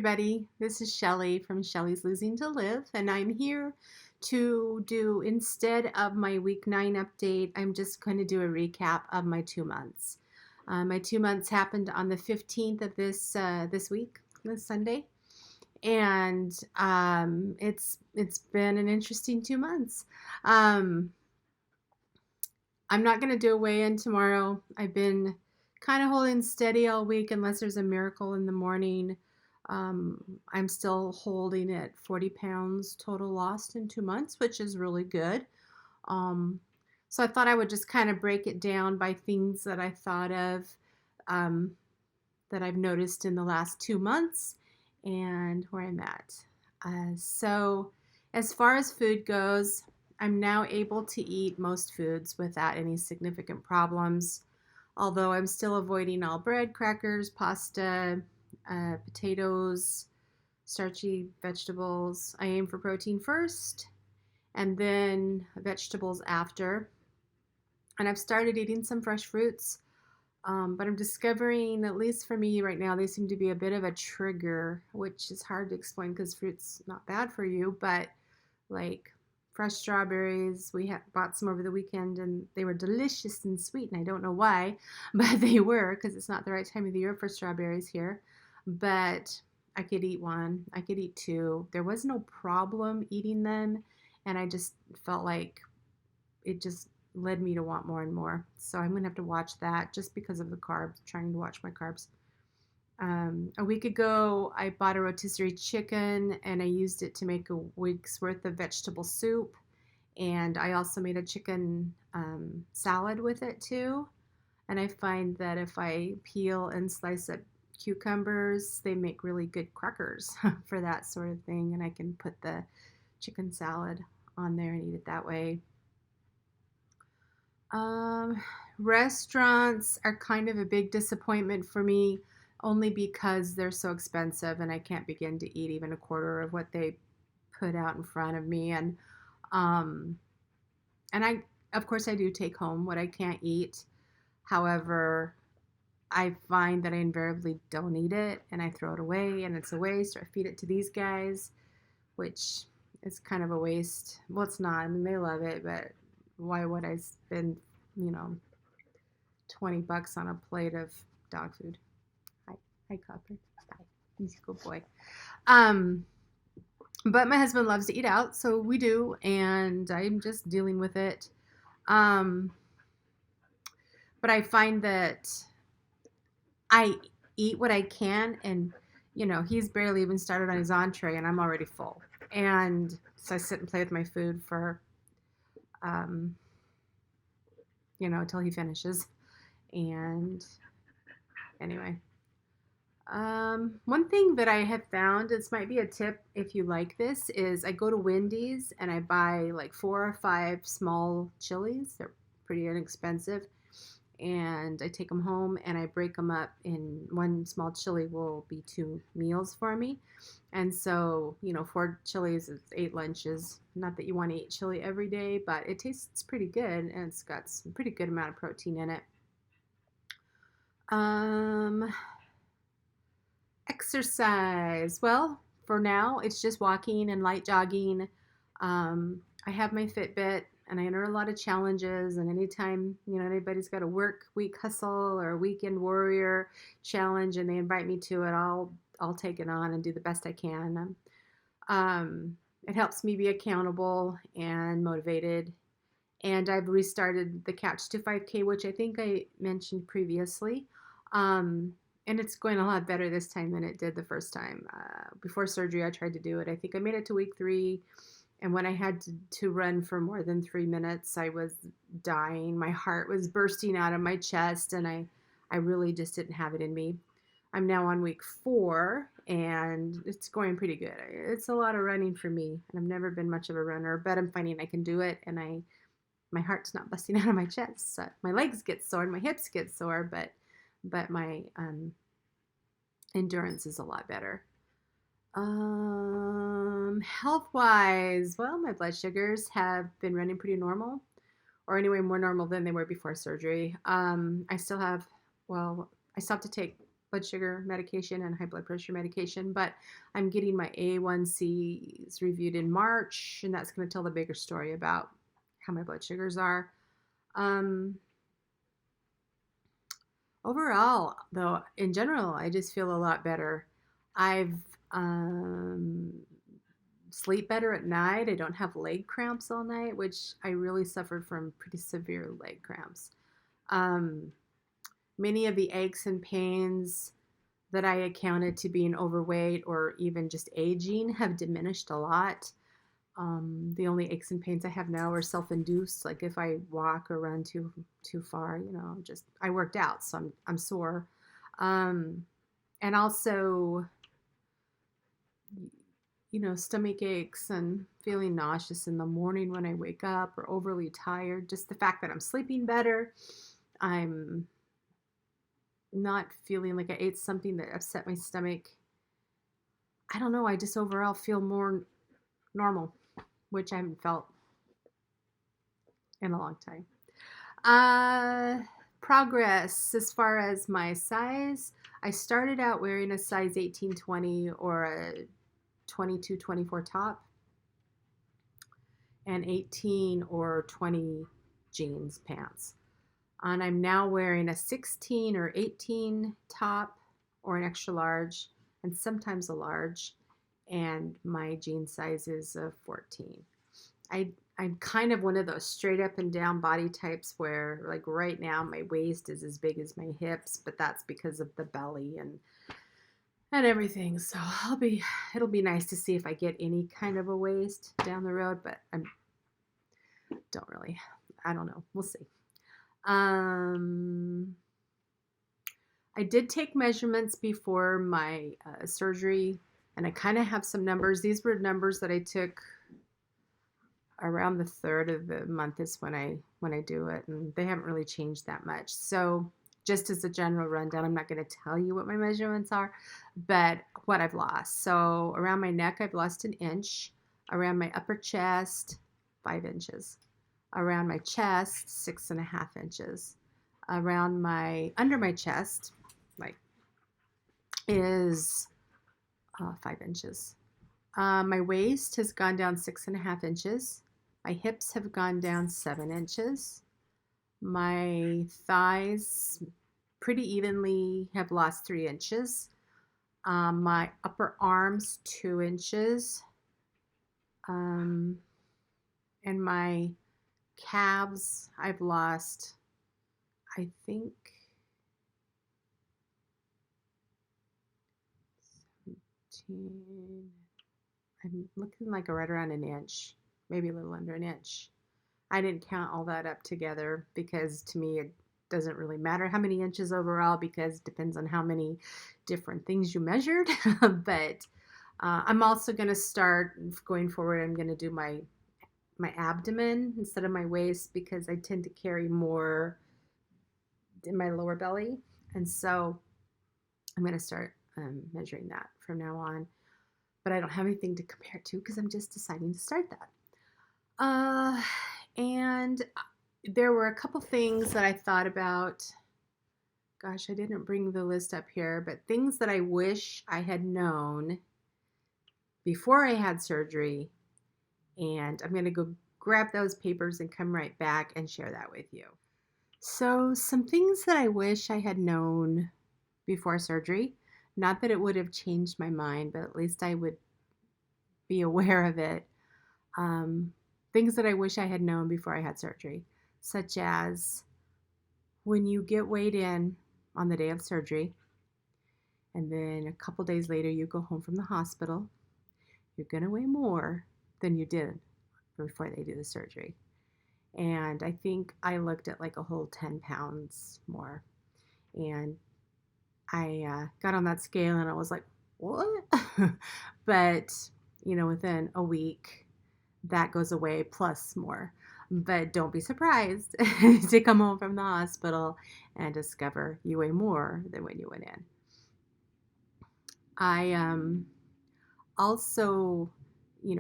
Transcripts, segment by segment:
everybody. This is Shelly from Shelly's Losing to Live, and I'm here to do, instead of my week 9 update, I'm just going to do a recap of my 2 months. My 2 months happened on the 15th of this week, this Sunday, and it's been an interesting 2 months. Um, I'm not going to do a weigh-in tomorrow. I've been kind of holding steady all week unless there's a miracle in the morning. I'm still holding at 40 pounds total lost in 2 months, which is really good. Um, so I thought I would just kind of break it down by things that I thought of um, that I've noticed in the last 2 months and where I'm at. So as far as food goes, I'm now able to eat most foods without any significant problems, although I'm still avoiding all bread, crackers, pasta, potatoes, starchy vegetables. I aim for protein first and then vegetables after. And I've started eating some fresh fruits, but I'm discovering, at least for me right now, they seem to be a bit of a trigger, which is hard to explain because fruit's not bad for you, but like fresh strawberries. We bought some over the weekend and they were delicious and sweet, and I don't know why, but they were, because it's not the right time of the year for strawberries here. But I could eat one, I could eat two. There was no problem eating them, and I just felt like it just led me to want more and more. So I'm gonna have to watch that just because of the carbs, trying to watch my carbs. A week ago, I bought a rotisserie chicken and I used it to make a week's worth of vegetable soup. And I also made a chicken salad with it too. And I find that if I peel and slice up cucumbers, they make really good crackers for that sort of thing. And I can put the chicken salad on there and eat it that way. Um, Restaurants are kind of a big disappointment for me, only because they're so expensive and I can't begin to eat even a quarter of what they put out in front of me. Um, and I, of course, I do take home what I can't eat. However, I find that I invariably don't eat it and I throw it away and it's a waste, or I feed it to these guys, which is kind of a waste. Well, it's not. I mean, they love it, but why would I spend, you know, $20 on a plate of dog food? Hi, Copper. Hi. He's a good boy. Um, but my husband loves to eat out, so we do, and I'm just dealing with it. Um, but I find that I eat what I can, and he's barely even started on his entree, and I'm already full. And so I sit and play with my food for, um, until he finishes. And anyway, one thing that I have found, this might be a tip if you like this, is I go to Wendy's and I buy like 4 or 5 small chilies. They're pretty inexpensive. And I take them home and I break them up, in one small chili will be 2 meals for me. And so, 4 chilies is 8 lunches. Not that you want to eat chili every day, but it tastes pretty good and it's got some pretty good amount of protein in it. Um, Exercise. Well, for now, it's just walking and light jogging. I have my Fitbit and I enter a lot of challenges. And anytime, anybody's got a work week hustle or a weekend warrior challenge and they invite me to it, I'll take it on and do the best I can. It helps me be accountable and motivated. And I've restarted the Couch to 5K, which I think I mentioned previously. Um, and it's going a lot better this time than it did the first time. Before surgery, I tried to do it. I think I made it to week 3. And when I had to run for more than 3 minutes, I was dying. My heart was bursting out of my chest, and I really just didn't have it in me. I'm now on week 4, and it's going pretty good. It's a lot of running for me, and I've never been much of a runner, but I'm finding I can do it, and my heart's not busting out of my chest. So my legs get sore and my hips get sore, but my endurance is a lot better. Health wise, well, my blood sugars have been running pretty normal, or anyway, more normal than they were before surgery. I still have, well, I still have to take blood sugar medication and high blood pressure medication, but I'm getting my A1Cs reviewed in March, and that's going to tell the bigger story about how my blood sugars are. Um, Overall, though, in general, I just feel a lot better. I've um, sleep better at night. I don't have leg cramps all night, which I really suffered from pretty severe leg cramps. Um, Many of the aches and pains that I accounted to being overweight or even just aging have diminished a lot. The only aches and pains I have now are self-induced. Like if I walk or run too far, just I worked out, so I'm sore. And also, stomach aches and feeling nauseous in the morning when I wake up or overly tired. Just the fact that I'm sleeping better, I'm not feeling like I ate something that upset my stomach. I don't know. I just overall feel more normal, which I haven't felt in a long time. Progress as far as my size. I started out wearing a size 18-20 or a 22-24 top and 18 or 20 jeans pants. And I'm now wearing a 16 or 18 top or an extra large and sometimes a large, and my jean size is a 14. I'm kind of one of those straight up and down body types where, like, right now my waist is as big as my hips, but that's because of the belly and everything. So it'll be nice to see if I get any kind of a waist down the road, but I don't know. We'll see. I did take measurements before my surgery, and I kind of have some numbers. These were numbers that I took around the 3rd of the month is when I do it, and they haven't really changed that much. So just as a general rundown, I'm not going to tell you what my measurements are, but what I've lost. So around my neck, I've lost 1 inch. Around my upper chest, 5 inches. Around my chest, 6.5 inches. Around under my chest, like, is 5 inches. My waist has gone down 6.5 inches. My hips have gone down 7 inches. My thighs pretty evenly have lost 3 inches. My upper arms, 2 inches. And my calves, I've lost, I think, 17. I'm looking like right around 1 inch, maybe a little under 1 inch. I didn't count all that up together because to me it doesn't really matter how many inches overall because it depends on how many different things you measured. But I'm also going to start going forward. I'm going to do my abdomen instead of my waist because I tend to carry more in my lower belly, and so I'm going to start measuring that from now on. But I don't have anything to compare it to because I'm just deciding to start that. And there were a couple things that I thought about. Gosh, I didn't bring the list up here, but things that I wish I had known before I had surgery. And I'm going to go grab those papers and come right back and share that with you. So some things that I wish I had known before surgery, not that it would have changed my mind, but at least I would be aware of it. Things that I wish I had known before I had surgery, such as when you get weighed in on the day of surgery, and then a couple days later you go home from the hospital, you're going to weigh more than you did before they do the surgery. And I think I looked at like a whole 10 pounds more. And I got on that scale and I was like, what? But, within a week, that goes away plus more. But don't be surprised to come home from the hospital and discover you weigh more than when you went in. I also,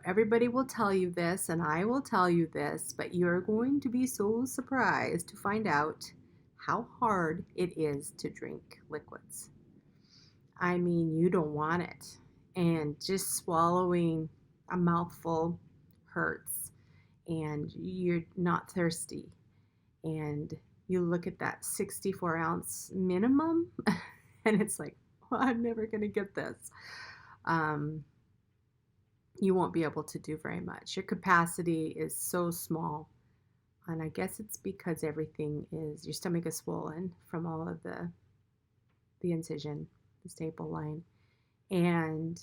everybody will tell you this and I will tell you this, but you're going to be so surprised to find out how hard it is to drink liquids. I mean, you don't want it. And just swallowing a mouthful hurts, and you're not thirsty. And you look at that 64-ounce minimum, and it's like, well, I'm never going to get this. Um, you won't be able to do very much. Your capacity is so small. And I guess it's because your stomach is swollen from all of the incision, the staple line. And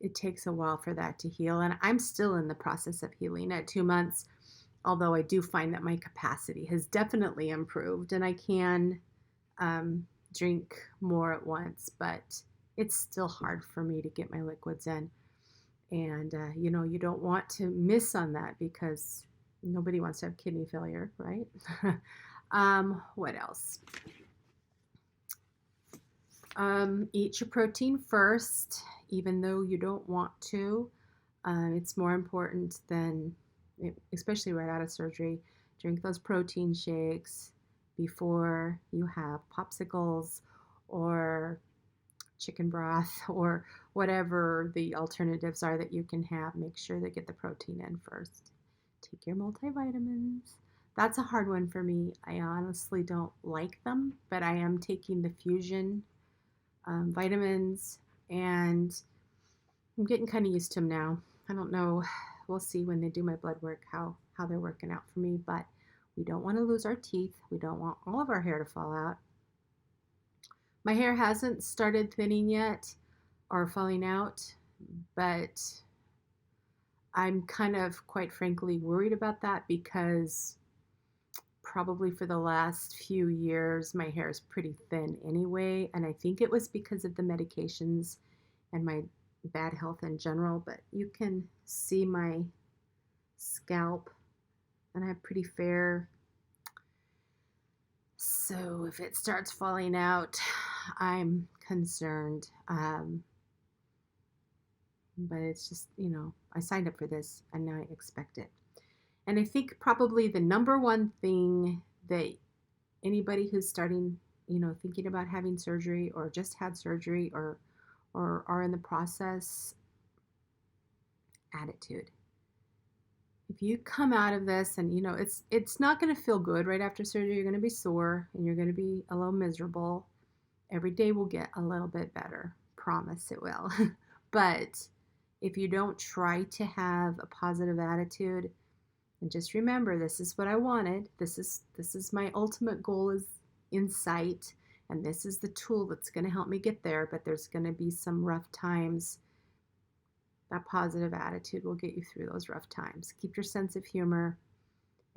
it takes a while for that to heal. And I'm still in the process of healing at 2 months, although I do find that my capacity has definitely improved and I can drink more at once, but it's still hard for me to get my liquids in. And, you don't want to miss on that because nobody wants to have kidney failure, right? What else? Eat your protein first, even though you don't want to. It's more important than, especially right out of surgery, drink those protein shakes before you have popsicles or chicken broth or whatever the alternatives are that you can have. Make sure they get the protein in first. Take your multivitamins. That's a hard one for me. I honestly don't like them, but I am taking the fusion vitamins, and I'm getting kind of used to them now. I don't know. We'll see when they do my blood work how they're working out for me, but we don't want to lose our teeth. We don't want all of our hair to fall out. My hair hasn't started thinning yet or falling out, but I'm kind of, quite frankly, worried about that because probably for the last few years, my hair is pretty thin anyway. And I think it was because of the medications and my bad health in general. But you can see my scalp, and I have pretty fair. So if it starts falling out, I'm concerned. But it's just, I signed up for this and now I expect it. And I think probably the number one thing that anybody who's starting, thinking about having surgery or just had surgery or are in the process, attitude. If you come out of this and it's not going to feel good right after surgery, you're going to be sore and you're going to be a little miserable. Every day will get a little bit better. Promise it will. But if you don't try to have a positive attitude, and just remember, this is what I wanted. This is my ultimate goal is in sight, and this is the tool that's going to help me get there, but there's going to be some rough times. That positive attitude will get you through those rough times. Keep your sense of humor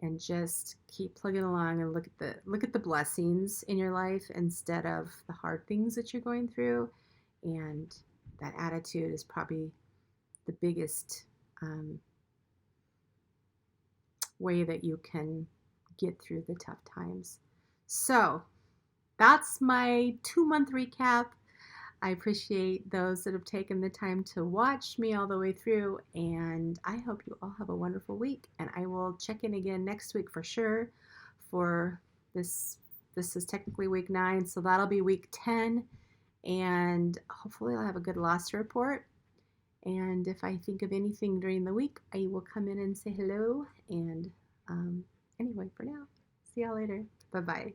and just keep plugging along and look at the blessings in your life instead of the hard things that you're going through. And that attitude is probably the biggest way that you can get through the tough times. So that's my 2-month recap. I appreciate those that have taken the time to watch me all the way through, and I hope you all have a wonderful week. And I will check in again next week for sure for this. This is technically week 9, so that'll be week 10, and hopefully I'll have a good loss report. And if I think of anything during the week, I will come in and say hello. And anyway, for now, see y'all later. Bye-bye.